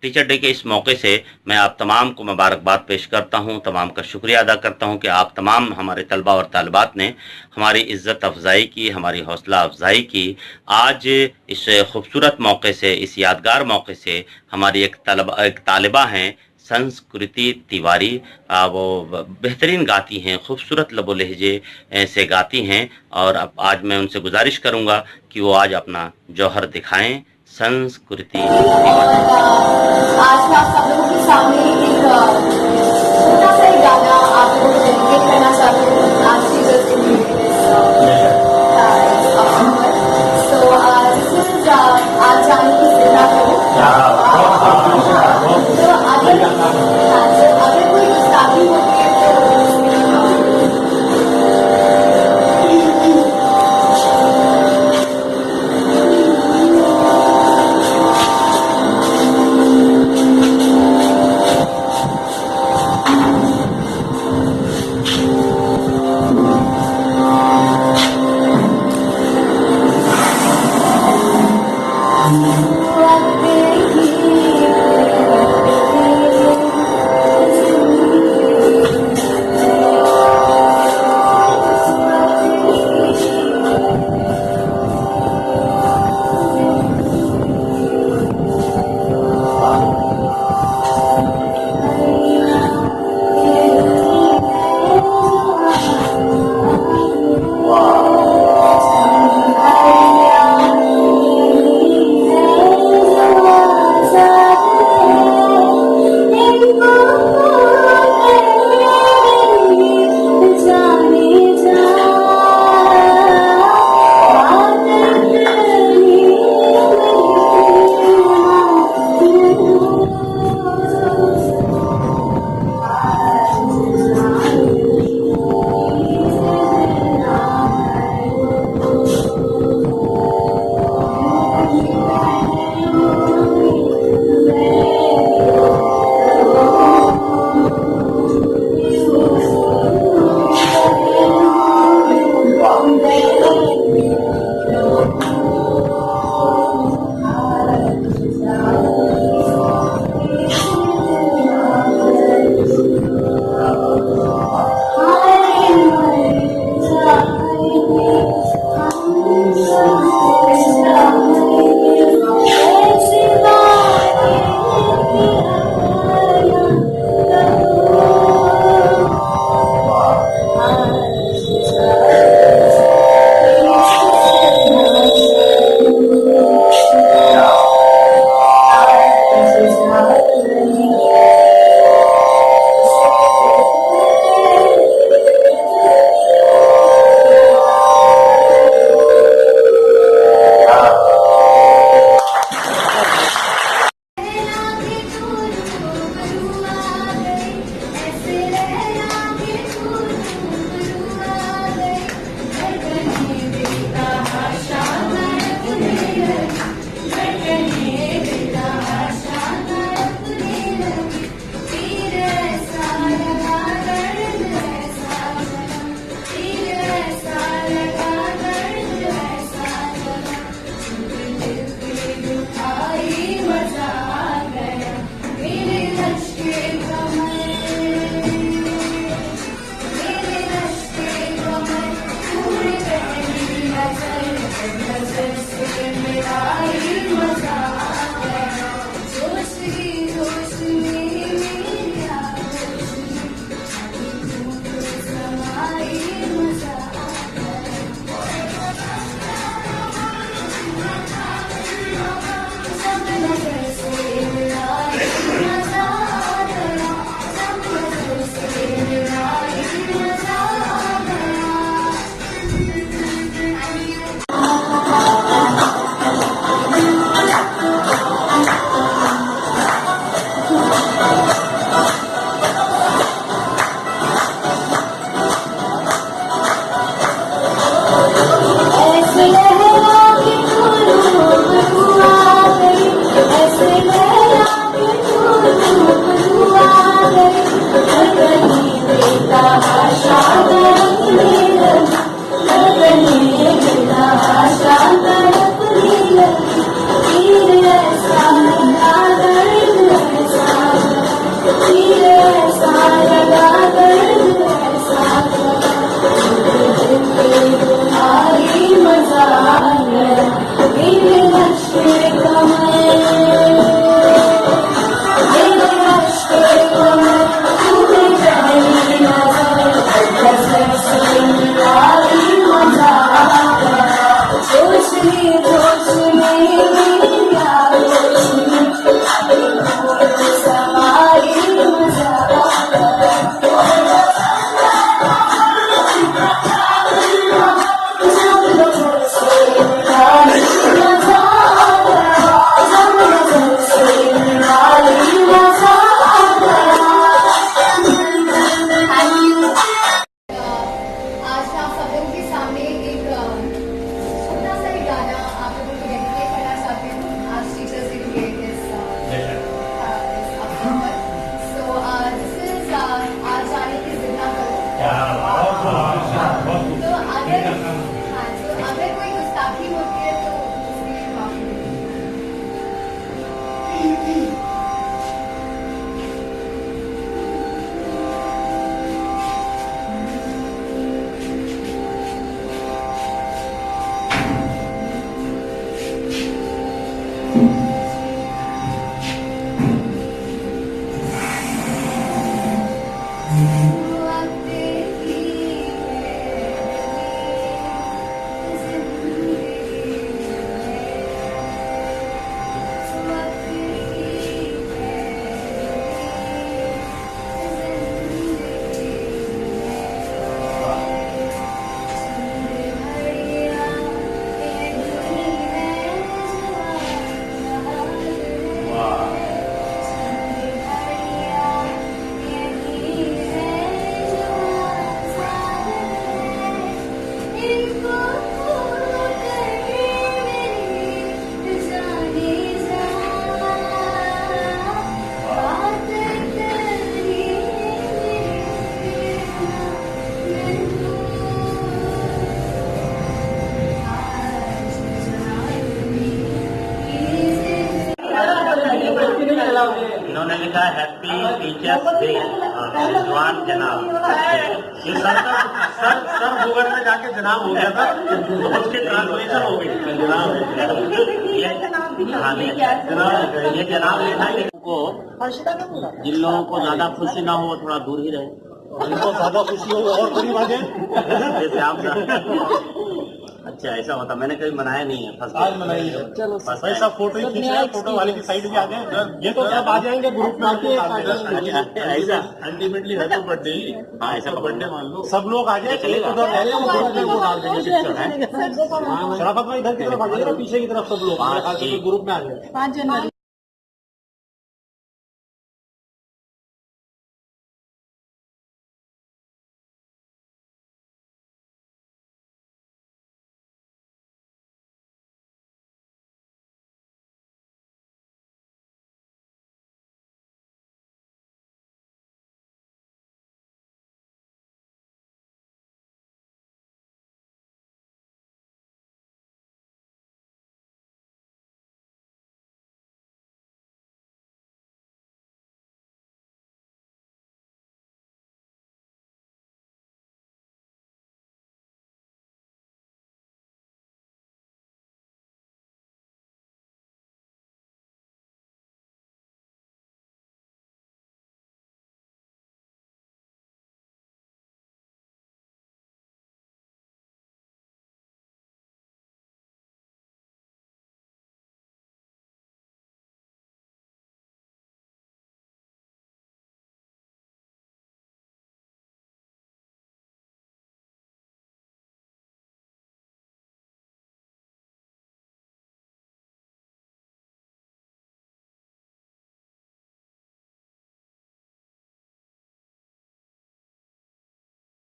Teacher day के इस मौके से मैं आप तमाम को मुबारकबाद पेश करता हूं, तमाम का शुक्रिया अदा करता हूं कि आप तमाम हमारे तलबा और तालिबात ने हमारी इज़्ज़त अफ़ज़ाई की, हमारी हौसला अफ़ज़ाई की। आज इस खूबसूरत मौके से, इस यादगार मौके से हमारी एक तालिबा हैं संस्कृति तिवारी। वो बेहतरीन गाती हैं, खूबसूरत लबो लहजे से गाती हैं और अब आज मैं उनसे गुजारिश करूँगा कि वो आज अपना जौहर दिखाएँ। संस्कृति तिवारी। आज मैं आप सब लोगों के सामने एक छोटा सा ही गाना आप लोगों को डेडिकेट करना चाहती हूँ आज की जो आज जाने की जिंदा करो। तो अगर कोई गुस्ताखी होती है इन्होंने लिखा हैप्पी टीचर्स डे जवान जनाब। ये सर गूगल में जाके जनाब हो गया था, तो उसके ट्रांसलेशन हो गई जनाब। ये जनाब लिखा है को जिन लोगों को ज्यादा खुशी ना हो वो थोड़ा दूर ही रहे, जिनको ज्यादा खुशी हो और करीब आ जाए। जैसे आप अच्छा ऐसा होता, मैंने कभी मनाया नहीं है फर्स्ट आज मनाइए। चलो भाई सब फोटो ही खींच रहे हैं, फोटो वाले की साइड भी आ गए। ये तो सब आ जाएंगे ग्रुप में आके। ऐसा अल्टीमेटली है तो बर्थडे ही। हाँ ऐसा बर्थडे मान लो, सब लोग आ जाए, चलेगा। उधर रह रहे हैं, वो डाल देंगे पिक्चर है। शराफत भाई इधर की तरफ आ जाइए ना, पीछे की तरफ सब लोग ग्रुप में आ जाए। 5 जनवरी